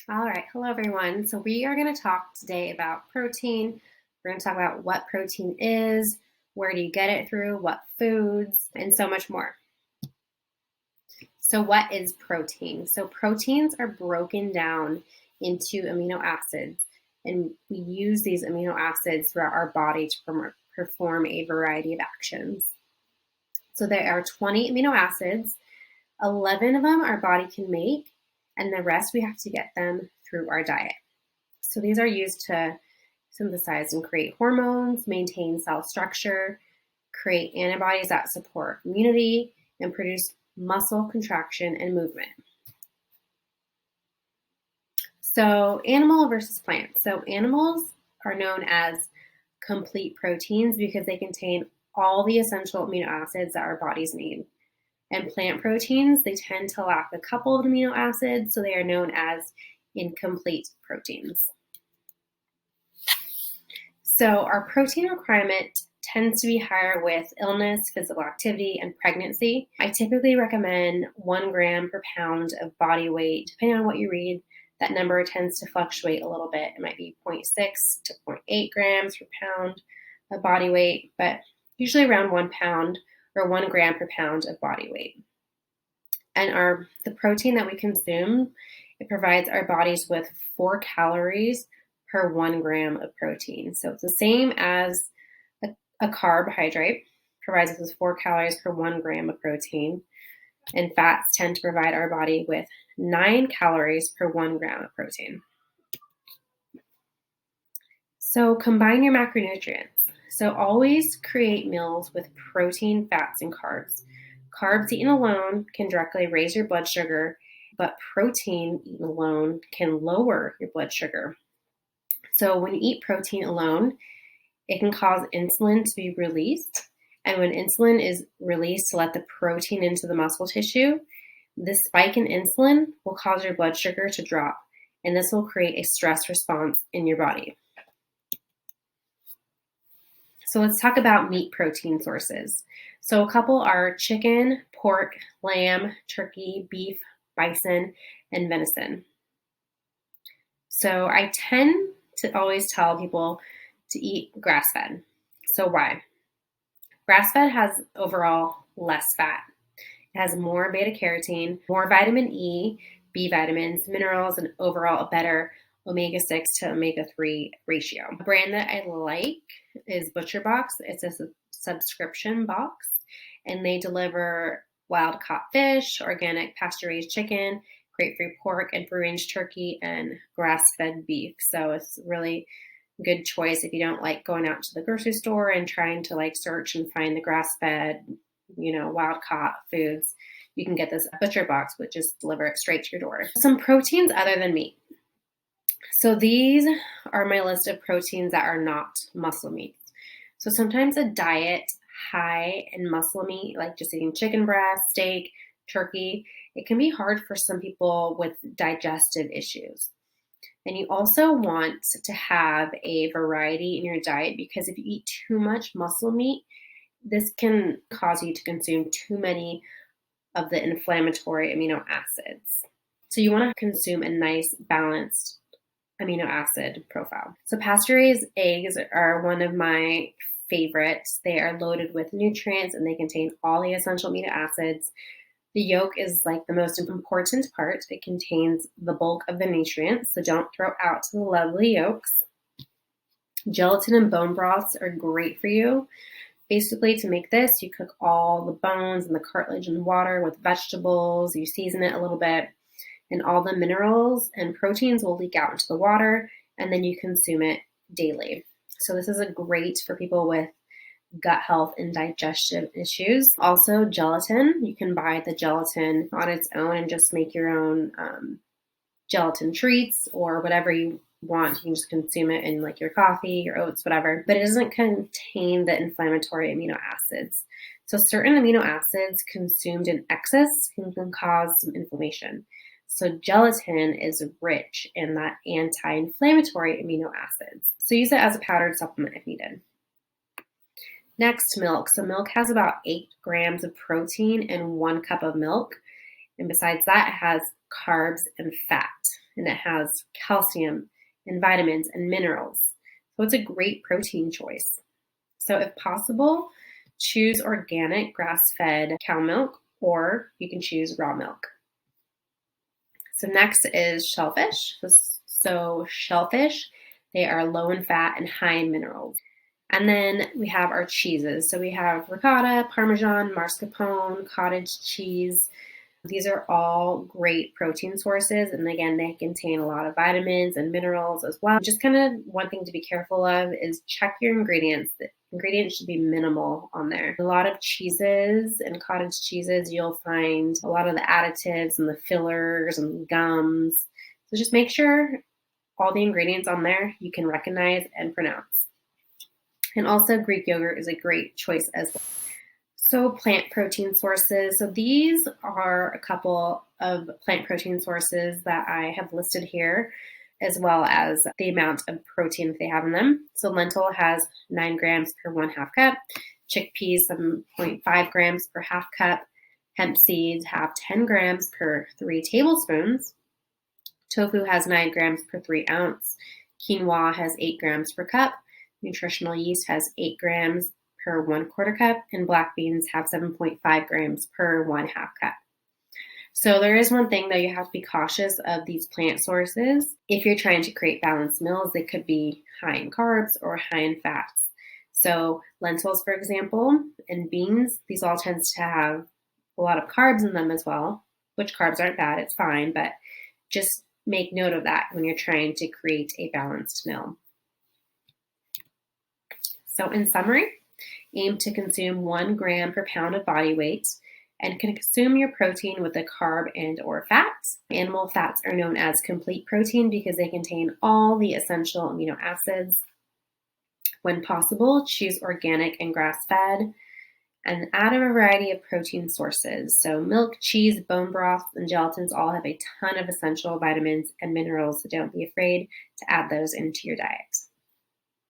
All right, hello everyone. So we are going to talk today about protein. We're going to talk about what protein is, where do you get it through, what foods, and so much more. So what is protein? So proteins are broken down into amino acids, and we use these amino acids throughout our body to perform a variety of actions. So there are 20 amino acids. 11 of them our body can make, and the rest we have to get them through our diet. So these are used to synthesize and create hormones, maintain cell structure, create antibodies that support immunity, and produce muscle contraction and movement. So animal versus plant. So animals are known as complete proteins because they contain all the essential amino acids that our bodies need. And plant proteins, they tend to lack a couple of amino acids, so they are known as incomplete proteins. So our protein requirement tends to be higher with illness, physical activity, and pregnancy. I typically recommend 1 gram per pound of body weight. Depending on what you read, that number tends to fluctuate a little bit. It might be 0.6 to 0.8 grams per pound of body weight, but usually around 1 pound or 1 gram per pound of body weight. And the protein that we consume, it provides our bodies with 4 calories per 1 gram of protein. So it's the same as a carbohydrate, provides us with 4 calories per 1 gram of protein. And fats tend to provide our body with 9 calories per 1 gram of protein. So combine your macronutrients. So always create meals with protein, fats, and carbs. Carbs eaten alone can directly raise your blood sugar, but protein eaten alone can lower your blood sugar. So when you eat protein alone, it can cause insulin to be released. And when insulin is released to let the protein into the muscle tissue, this spike in insulin will cause your blood sugar to drop, and this will create a stress response in your body. So let's talk about meat protein sources. So a couple are chicken, pork, lamb, turkey, beef, bison, and venison. So I tend to always tell people to eat grass-fed. So why? Grass-fed has overall less fat. It has more beta-carotene, more vitamin E, B vitamins, minerals, and overall a better omega-6 to omega-3 ratio. A brand that I like is ButcherBox. It's a subscription box, and they deliver wild-caught fish, organic pasture-raised chicken, crate-free pork, and free-range turkey, and grass-fed beef. So it's really good choice if you don't like going out to the grocery store and trying to search and find the grass-fed, wild-caught foods. You can get this ButcherBox, which just deliver it straight to your door. Some proteins other than meat. So these are my list of proteins that are not muscle meats. So sometimes a diet high in muscle meat, like just eating chicken breast, steak, turkey, it can be hard for some people with digestive issues. And you also want to have a variety in your diet because if you eat too much muscle meat, this can cause you to consume too many of the inflammatory amino acids. So you want to consume a nice balanced amino acid profile. So pasture-raised eggs are one of my favorites. They are loaded with nutrients and they contain all the essential amino acids. The yolk is the most important part. It contains the bulk of the nutrients, so don't throw out the lovely yolks. Gelatin and bone broths are great for you. Basically, to make this, you cook all the bones and the cartilage in water with vegetables. You season it a little bit, and all the minerals and proteins will leak out into the water, and then you consume it daily. So this is great for people with gut health and digestive issues. Also, gelatin. You can buy the gelatin on its own and just make your own gelatin treats or whatever you want. You can just consume it in your coffee, your oats, whatever. But it doesn't contain the inflammatory amino acids. So certain amino acids consumed in excess can cause some inflammation. So gelatin is rich in that anti-inflammatory amino acids. So use it as a powdered supplement if needed. Next, milk. So milk has about 8 grams of protein in 1 cup of milk. And besides that, it has carbs and fat. and it has calcium and vitamins and minerals. So it's a great protein choice. So if possible, choose organic grass-fed cow milk, or you can choose raw milk. So next is shellfish. So shellfish, they are low in fat and high in minerals. And then we have our cheeses. So we have ricotta, Parmesan, mascarpone, cottage cheese. These are all great protein sources. And again, they contain a lot of vitamins and minerals as well. Just kind of one thing to be careful of is check your ingredients. The ingredients should be minimal on there. A lot of cheeses and cottage cheeses, you'll find a lot of the additives and the fillers and gums. So just make sure all the ingredients on there you can recognize and pronounce. And also Greek yogurt is a great choice as well. So plant protein sources. So these are a couple of plant protein sources that I have listed here, as well as the amount of protein they have in them. So lentil has 9 grams per 1/2 cup. Chickpeas, 7.5 grams per 1/2 cup. Hemp seeds have 10 grams per 3 tablespoons. Tofu has 9 grams per 3 ounce. Quinoa has 8 grams per cup. Nutritional yeast has 8 grams per 1/4 cup, and black beans have 7.5 grams per 1/2 cup. So there is one thing though, you have to be cautious of these plant sources. If you're trying to create balanced meals, they could be high in carbs or high in fats. So lentils, for example, and beans, these all tends to have a lot of carbs in them as well, which carbs aren't bad, it's fine, but just make note of that when you're trying to create a balanced meal. So in summary, aim to consume 1 gram per pound of body weight and consume your protein with a carb and or fats. Animal fats are known as complete protein because they contain all the essential amino acids. When possible, choose organic and grass-fed, and add a variety of protein sources. So milk, cheese, bone broth, and gelatins all have a ton of essential vitamins and minerals, so don't be afraid to add those into your diet.